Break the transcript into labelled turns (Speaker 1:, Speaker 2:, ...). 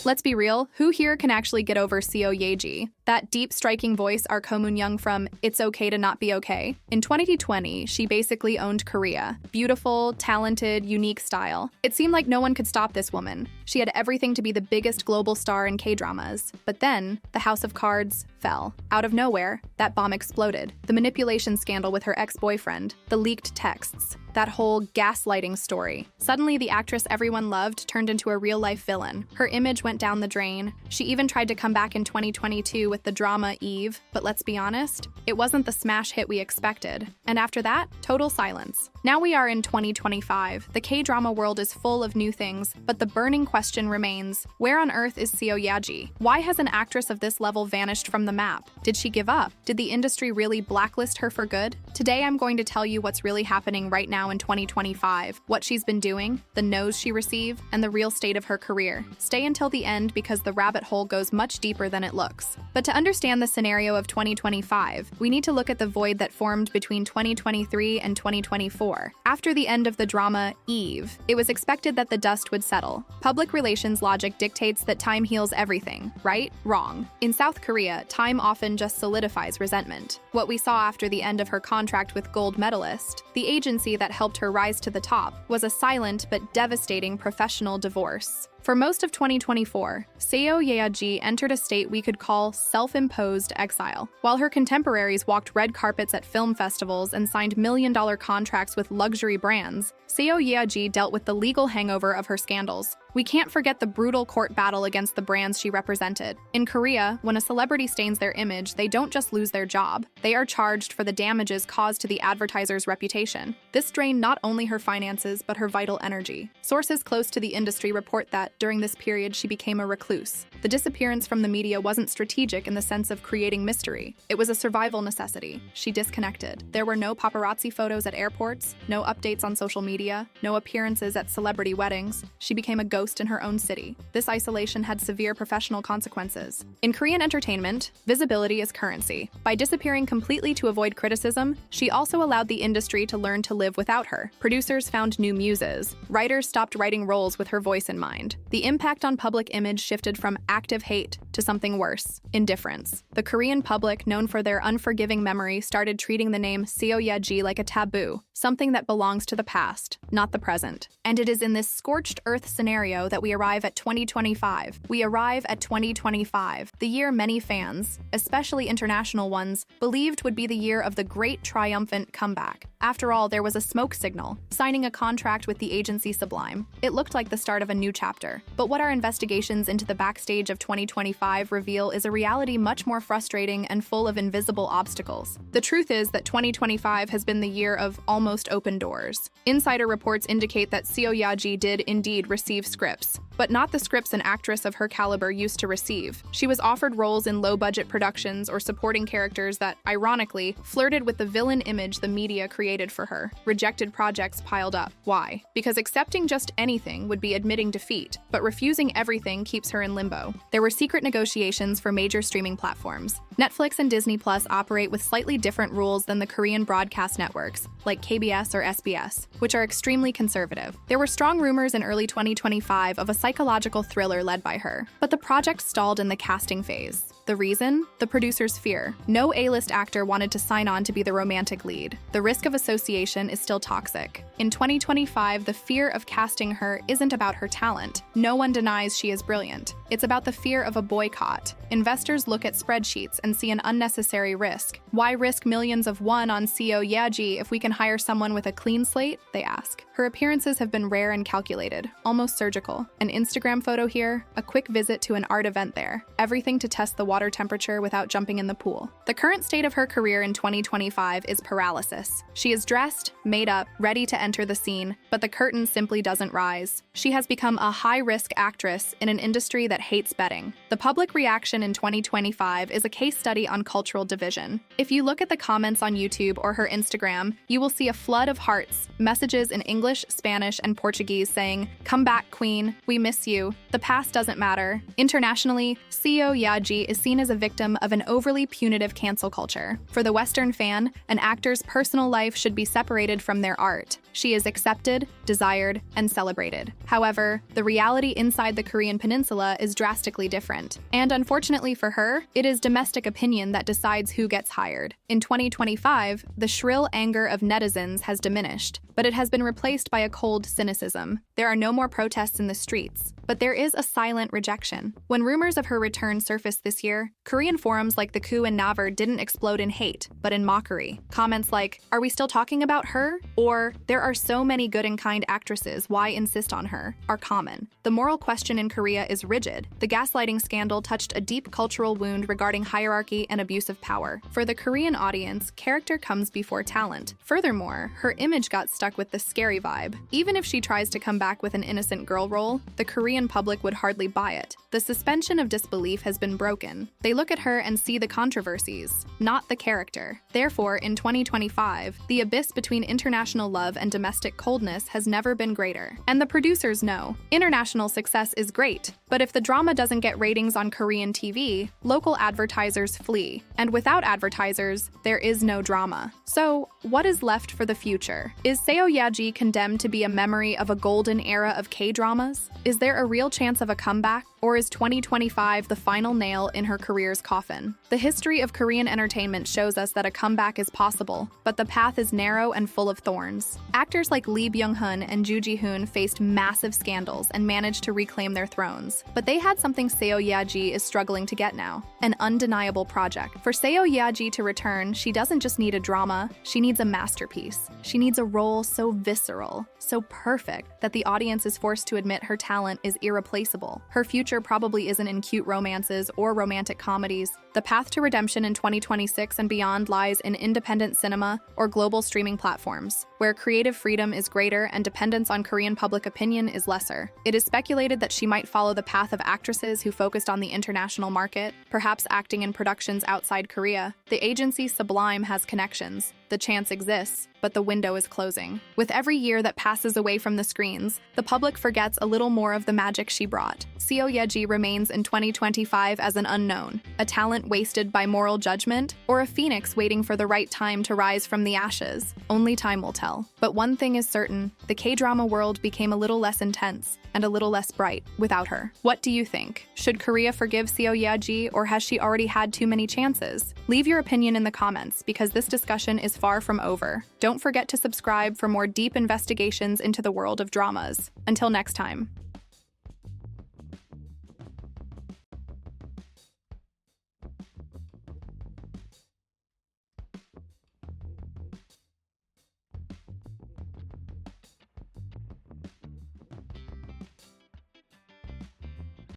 Speaker 1: Let's be real, who here can actually get over Seo Yaji? That deep, striking voice our Ko Moon-young from It's Okay to Not Be Okay? In 2020, she basically owned Korea. Beautiful, talented, unique style. It seemed like no one could stop this woman. She had everything to be the biggest global star in K-dramas. But then, the House of Cards fell. Out of nowhere, that bomb exploded. The manipulation scandal with her ex-boyfriend, the leaked texts, that whole gaslighting story. Suddenly, the actress everyone loved turned into a real-life villain. Her image went down the drain. She even tried to come back in 2022 with the drama Eve, but let's be honest, it wasn't the smash hit we expected. And after that, total silence. Now we are in 2025. The K-drama world is full of new things, but the burning question remains, where on earth is Seo Yaji? Why has an actress of this level vanished from the map? Did she give up? Did the industry really blacklist her for good? Today I'm going to tell you what's really happening right now in 2025, what she's been doing, the no's she received, and the real state of her career. Stay until the end because the rabbit hole goes much deeper than it looks. But to understand the scenario of 2025, we need to look at the void that formed between 2023 and 2024. After the end of the drama Eve, it was expected that the dust would settle. Public relations logic dictates that time heals everything, right? Wrong. In South Korea, time often just solidifies resentment. What we saw after the end of her contract with gold medalist, the agency that helped her rise to the top, was a silent but devastating professional divorce. For most of 2024, Seo Yaji entered a state we could call self-imposed exile. While her contemporaries walked red carpets at film festivals and signed million-dollar contracts with luxury brands, Seo Yaji dealt with the legal hangover of her scandals. We can't forget the brutal court battle against the brands she represented. In Korea, when a celebrity stains their image, they don't just lose their job. They are charged for the damages caused to the advertiser's reputation. This drained not only her finances, but her vital energy. Sources close to the industry report that, during this period, she became a recluse. The disappearance from the media wasn't strategic in the sense of creating mystery. It was a survival necessity. She disconnected. There were no paparazzi photos at airports, no updates on social media, no appearances at celebrity weddings. She became a ghost in her own city. This isolation had severe professional consequences. In Korean entertainment, visibility is currency. By disappearing completely to avoid criticism, she also allowed the industry to learn to live without her. Producers found new muses. Writers stopped writing roles with her voice in mind. The impact on public image shifted from active hate to something worse, indifference. The Korean public, known for their unforgiving memory, started treating the name Seo Yaji like a taboo, something that belongs to the past, not the present. And it is in this scorched earth scenario that we arrive at 2025. We arrive at 2025, the year many fans, especially international ones, believed would be the year of the great triumphant comeback. After all, there was a smoke signal, signing a contract with the agency Sublime. It looked like the start of a new chapter. But what our investigations into the backstage of 2025 reveal is a reality much more frustrating and full of invisible obstacles. The truth is that 2025 has been the year of almost open doors. Insider reports indicate that Seo Yaji did indeed receive scripts, but not the scripts an actress of her caliber used to receive. She was offered roles in low-budget productions or supporting characters that, ironically, flirted with the villain image the media created for her. Rejected projects piled up. Why? Because accepting just anything would be admitting defeat, but refusing everything keeps her in limbo. There were secret negotiations for major streaming platforms. Netflix and Disney Plus operate with slightly different rules than the Korean broadcast networks, like KBS or SBS, which are extremely conservative. There were strong rumors in early 2025 of a psychological thriller led by her, but the project stalled in the casting phase. The reason? The producer's fear. No A-list actor wanted to sign on to be the romantic lead. The risk of association is still toxic. In 2025, the fear of casting her isn't about her talent. No one denies she is brilliant. It's about the fear of a boycott. Investors look at spreadsheets and see an unnecessary risk. Why risk millions of won on Seo Yaji if we can hire someone with a clean slate? They ask. Her appearances have been rare and calculated, almost surgical. An Instagram photo here, a quick visit to an art event there. Everything to test the water temperature without jumping in the pool. The current state of her career in 2025 is paralysis. She is dressed, made up, ready to enter the scene, but the curtain simply doesn't rise. She has become a high-risk actress in an industry that hates betting. The public reaction in 2025 is a case study on cultural division. If you look at the comments on YouTube or her Instagram, you will see a flood of hearts, messages in English, Spanish, and Portuguese saying, "Come back, Queen. We miss you. The past doesn't matter." Internationally, Seo Yaji is seen as a victim of an overly punitive cancel culture. For the Western fan, an actor's personal life should be separated from their art. She is accepted, desired, and celebrated. However, the reality inside the Korean peninsula is drastically different. And unfortunately for her, it is domestic opinion that decides who gets hired. In 2025, the shrill anger of netizens has diminished, but it has been replaced by a cold cynicism. There are no more protests in the streets, but there is a silent rejection. When rumors of her return surfaced this year, Korean forums like the Coup and Naver didn't explode in hate, but in mockery. Comments like, "Are we still talking about her?" or "There are so many good and kind actresses, why insist on her?" are common. The moral question in Korea is rigid. The gaslighting scandal touched a deep cultural wound regarding hierarchy and abuse of power. For the Korean audience, character comes before talent. Furthermore, her image got stuck with the scary vibe. Even if she tries to come back with an innocent girl role, the Korean public would hardly buy it. The suspension of disbelief has been broken. They look at her and see the controversies, not the character. Therefore, in 2025, the abyss between international love and domestic coldness has never been greater. And the producers know, international success is great, but if the drama doesn't get ratings on Korean TV, local advertisers flee. And without advertisers, there is no drama. So, what is left for the future? Is Seo Yaji condemned to be a memory of a golden era of K-dramas? Is there a real chance of a comeback? Or is 2025 the final nail in her career's coffin? The history of Korean entertainment shows us that a comeback is possible, but the path is narrow and full of thorns. Actors like Lee Byung-hun and Joo Ji-hoon faced massive scandals and managed to reclaim their thrones. But they had something Seo Yaji is struggling to get now, an undeniable project. For Seo Yaji to return, she doesn't just need a drama, she needs a masterpiece. She needs a role so visceral, so perfect, that the audience is forced to admit her talent is irreplaceable. Her future probably isn't in cute romances or romantic comedies. The path to redemption in 2026 and beyond lies in independent cinema or global streaming platforms, where creative freedom is greater and dependence on Korean public opinion is lesser. It is speculated that she might follow the path of actresses who focused on the international market, perhaps acting in productions outside Korea. The agency Sublime has connections. The chance exists, but the window is closing. With every year that passes away from the screens, the public forgets a little more of the magic she brought. Seo Yaji remains in 2025 as an unknown, a talent wasted by moral judgment, or a phoenix waiting for the right time to rise from the ashes. Only time will tell. But one thing is certain, the K-drama world became a little less intense and a little less bright without her. What do you think? Should Korea forgive Seo Yaji, or has she already had too many chances? Leave your opinion in the comments, because this discussion is far from over. Don't forget to subscribe for more deep investigations into the world of dramas. Until next time.